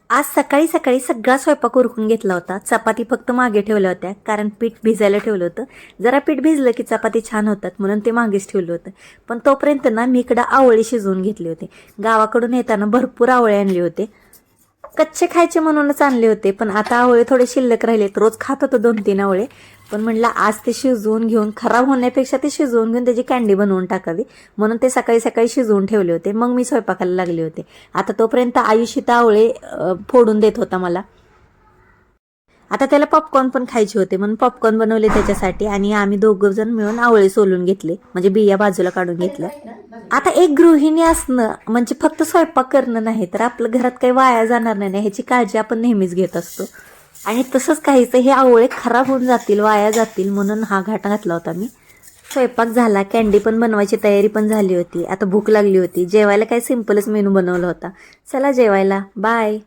आज सकाळी सकाळी सगळा स्वयंपाक उरकून घेतला होता. चपाती फक्त मागे ठेवल्या होत्या कारण पीठ भिजायला ठेवलं होतं. जरा पीठ भिजलं की चपाती छान होतात म्हणून ते मागेच ठेवलं होतं. पण तोपर्यंत ना मी इकडं आवळे शिजवून घेतले होते. गावाकडून येताना भरपूर आवळे आणले होते. कच्चे खायचे म्हणूनच आणले होते, पण आता आवळे थोडे शिल्लक राहिलेत. रोज खात होतो 2-3 आवळे, पण म्हणलं आज ते शिजवून घेऊन खराब होण्यापेक्षा ते शिजवून घेऊन त्याची कँडी बनवून टाकावी म्हणून ते सकाळी सकाळी शिजवून ठेवले होते. मग मी स्वयंपाकाला लागले होते. आता तोपर्यंत आयुषी तर आवळे फोडून देत होता मला. आता त्याला पॉपकॉर्न पण खायचे होते म्हणून पॉपकॉर्न बनवले त्याच्यासाठी आणि आम्ही दोघं जण मिळून आवळे सोलून घेतले, म्हणजे बिया बाजूला काढून घेतल्या. आता एक गृहिणी असणं म्हणजे फक्त स्वयंपाक करणं नाही, तर आपलं घरात काही वाया जाणार नाही ह्याची काळजी आपण नेहमीच घेत असतो. आणि तसंच काहीच हे आवळे खराब होऊन जातील, वाया जातील म्हणून हा घाट घातला होता मी. स्वयंपाक झाला, कँडी पण बनवायची तयारी पण झाली होती. आता भूक लागली होती. जेवायला काही सिंपलच मेनू बनवला होता. चला जेवायला, बाय.